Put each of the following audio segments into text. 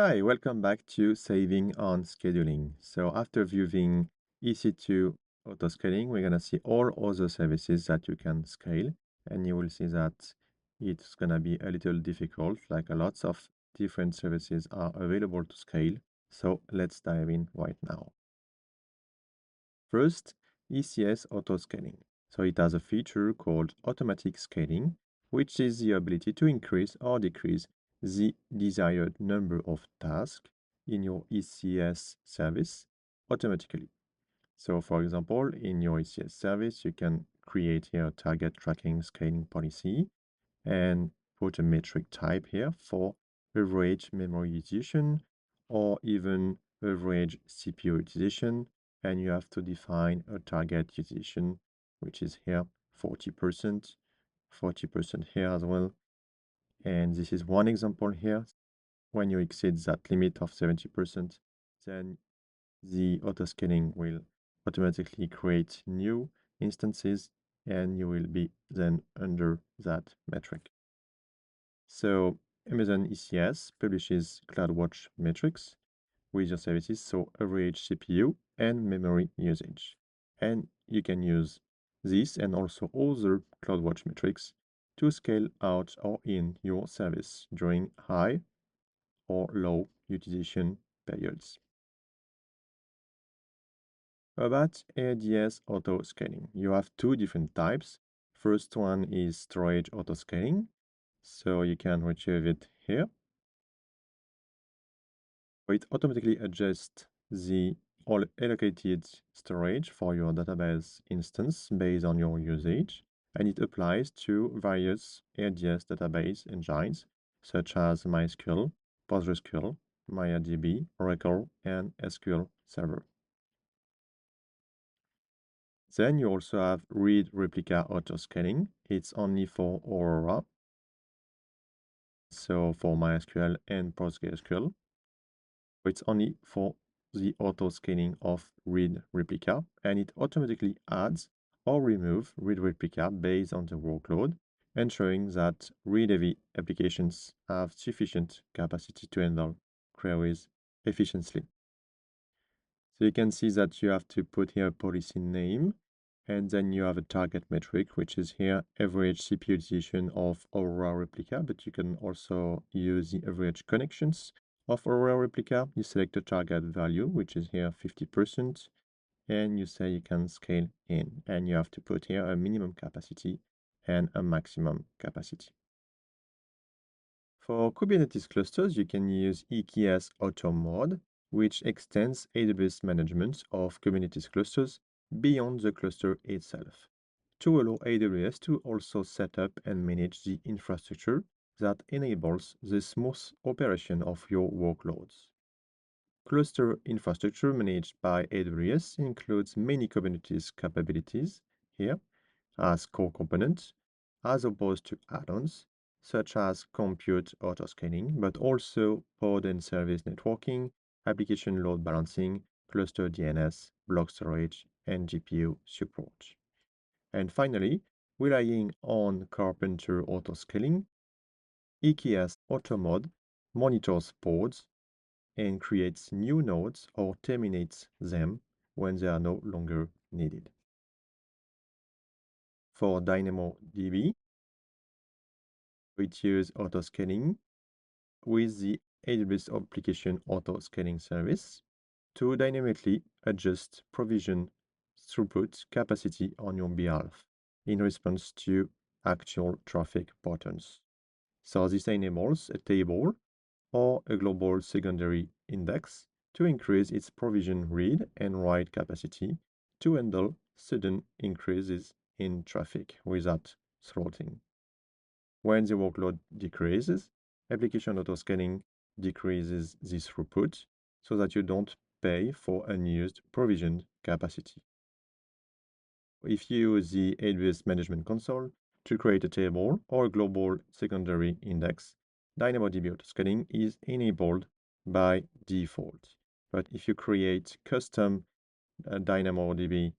Hi, welcome back to Saving on Scheduling. So after viewing EC2 auto-scaling, we're going to see all other services that you can scale, and you will see that it's going to be a little difficult, like a lots of different services are available to scale. So let's dive in right now. First, ECS auto-scaling. So it has a feature called automatic scaling, which is the ability to increase or decrease the desired number of tasks in your ECS service automatically. So for example, in your ECS service, you can create here a target tracking scaling policy and put a metric type here for average memory utilization or even average CPU utilization. And you have to define a target utilization, which is here 40%, 40% here as well. And this is one example here. When you exceed that limit of 70%, then the auto-scaling will automatically create new instances and you will be then under that metric. So Amazon ECS publishes CloudWatch metrics with your services, so average CPU and memory usage. And you can use this and also other CloudWatch metrics to scale out or in your service during high or low utilization periods. About ADS auto scaling, you have two different types. First one is storage auto scaling, so you can retrieve it here. It automatically adjusts the all allocated storage for your database instance based on your usage, and it applies to various ADS database engines such as MySQL, PostgreSQL, MariaDB, Oracle, and SQL Server. Then you also have read replica auto-scaling. It's only for Aurora, so for MySQL and PostgreSQL. It's only for the auto-scaling of read replica, and it automatically adds or removes read replica based on the workload, ensuring that read-heavy applications have sufficient capacity to handle queries efficiently. So you can see that you have to put here a policy name, and then you have a target metric, which is here average CPU utilization of Aurora replica, but you can also use the average connections of Aurora replica. You select a target value, which is here 50%, and you say you can scale in, and you have to put here a minimum capacity and a maximum capacity. For Kubernetes clusters, you can use EKS Auto Mode, which extends AWS management of Kubernetes clusters beyond the cluster itself, to allow AWS to also set up and manage the infrastructure that enables the smooth operation of your workloads. Cluster infrastructure managed by AWS includes many Kubernetes capabilities here as core components, as opposed to add-ons, such as compute auto-scaling, but also pod and service networking, application load balancing, cluster DNS, block storage, and GPU support. And finally, relying on Carpenter auto-scaling, EKS AutoMod monitors pods and creates new nodes or terminates them when they are no longer needed. For DynamoDB, we use auto-scaling with the AWS Application Auto-Scaling Service to dynamically adjust provision throughput capacity on your behalf in response to actual traffic patterns. So this enables a table or a global secondary index to increase its provision read and write capacity to handle sudden increases in traffic without throttling. When the workload decreases, application auto-scaling decreases this throughput so that you don't pay for unused provisioned capacity. If you use the AWS Management Console to create a table or a global secondary index, DynamoDB auto-scaling is enabled by default. But if you create custom DynamoDB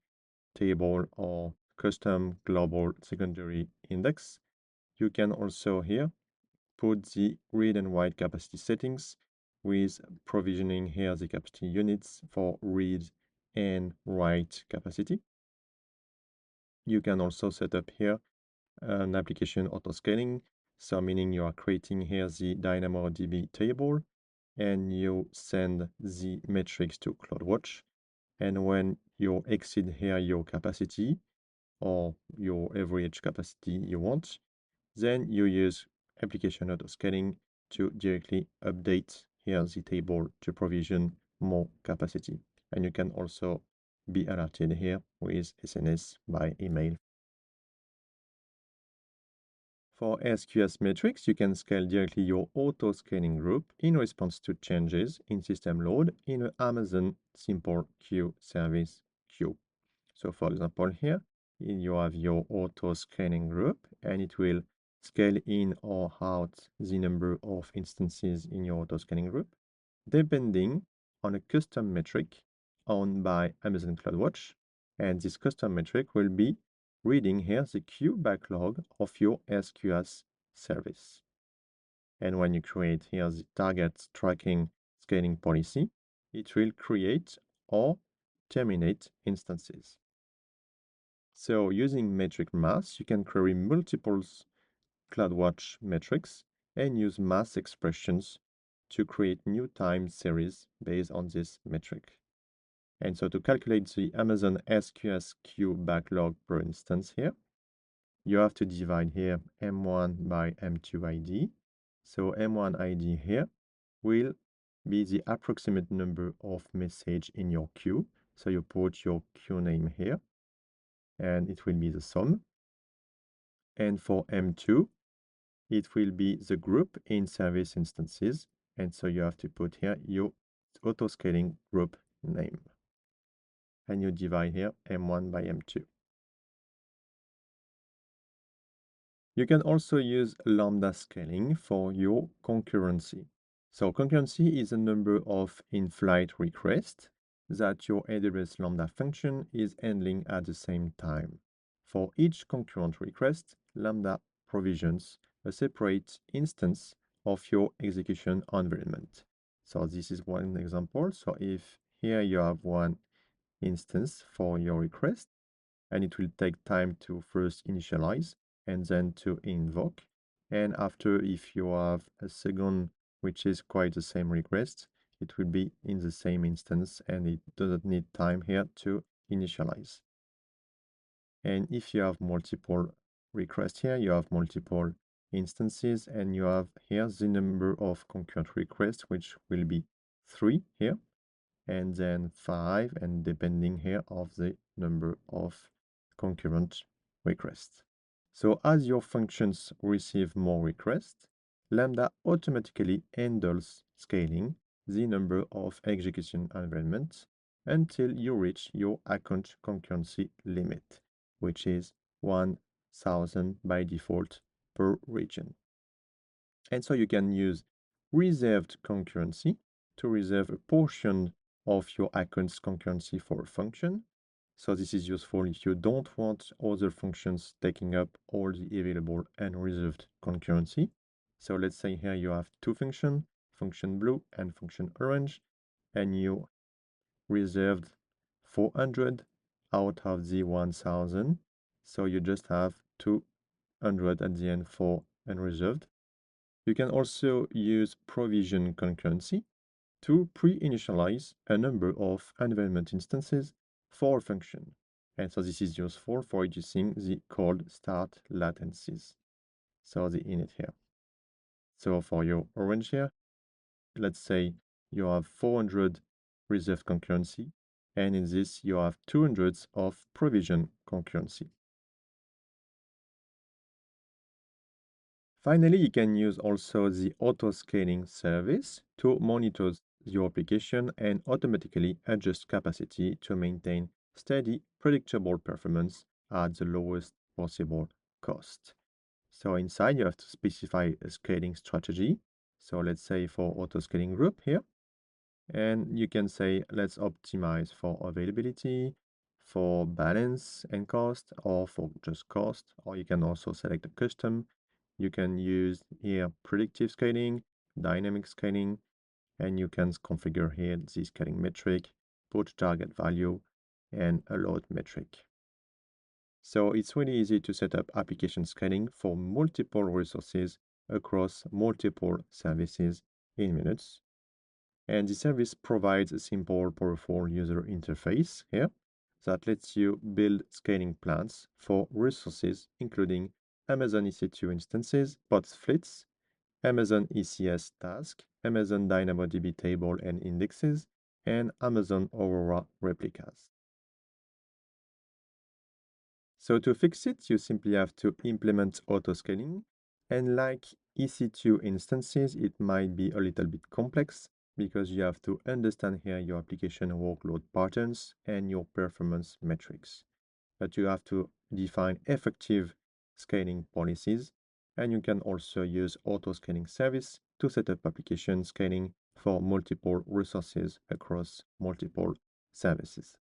table or custom global secondary index, you can also here put the read and write capacity settings with provisioning here the capacity units for read and write capacity. You can also set up here an application auto-scaling, so meaning you are creating here the DynamoDB table and you send the metrics to CloudWatch. And when you exceed here your capacity or your average capacity you want, then you use application auto-scaling to directly update here the table to provision more capacity. And you can also be alerted here with SNS by email. For SQS metrics, you can scale directly your auto-scaling group in response to changes in system load in the Amazon Simple Queue service queue. So for example, here you have your auto-scaling group and it will scale in or out the number of instances in your auto-scaling group, depending on a custom metric owned by Amazon CloudWatch. And this custom metric will be reading here the queue backlog of your SQS service. And when you create here the target tracking scaling policy, it will create or terminate instances. So using metric mass, you can query multiple CloudWatch metrics and use mass expressions to create new time series based on this metric. And so to calculate the Amazon SQS queue backlog per instance here, you have to divide here M1 by M2 ID. So M1 ID here will be the approximate number of message in your queue. So you put your queue name here, and it will be the sum. And for M2, it will be the group in service instances. And so you have to put here your auto-scaling group name. And you divide here M1 by M2. You can also use lambda scaling for your concurrency. So concurrency is a number of in-flight requests that your AWS Lambda function is handling at the same time. For each concurrent request, Lambda provisions a separate instance of your execution environment. So this is one example. So if here you have one instance for your request, and it will take time to first initialize and then to invoke. And after, if you have a second, which is quite the same request, it will be in the same instance and it doesn't need time here to initialize. And if you have multiple requests here, you have multiple instances and you have here the number of concurrent requests, which will be 3 here, and then 5, and depending here of the number of concurrent requests. So as your functions receive more requests, Lambda automatically handles scaling the number of execution environments until you reach your account concurrency limit, which is 1000 by default per region. And so you can use reserved concurrency to reserve a portion of your account's concurrency for a function. So this is useful if you don't want other functions taking up all the available unreserved concurrency. So let's say here you have two functions, function blue and function orange, and you reserved 400 out of the 1000. So you just have 200 at the end for unreserved. You can also use provision concurrency to pre-initialize a number of environment instances for a function. And so this is useful for reducing the cold start latencies. So the init here. So for your orange here, let's say you have 400 reserved concurrency, and in this you have 200 of provision concurrency. Finally, you can use also the auto-scaling service to monitor your application and automatically adjust capacity to maintain steady, predictable performance at the lowest possible cost. So inside, you have to specify a scaling strategy. So let's say for auto-scaling group here, and you can say, let's optimize for availability, for balance and cost, or for just cost, or you can also select a custom. You can use here predictive scaling, dynamic scaling, and you can configure here the scaling metric, put target value, and a load metric. So it's really easy to set up application scaling for multiple resources across multiple services in minutes. And the service provides a simple, powerful user interface here that lets you build scaling plans for resources, including Amazon EC2 instances, bots fleets, Amazon ECS task, Amazon DynamoDB table and indexes, and Amazon Aurora replicas. So to fix it, you simply have to implement autoscaling. And like EC2 instances, it might be a little bit complex because you have to understand here your application workload patterns and your performance metrics. But you have to define effective scaling policies. And you can also use autoscaling service to set up application scaling for multiple resources across multiple services.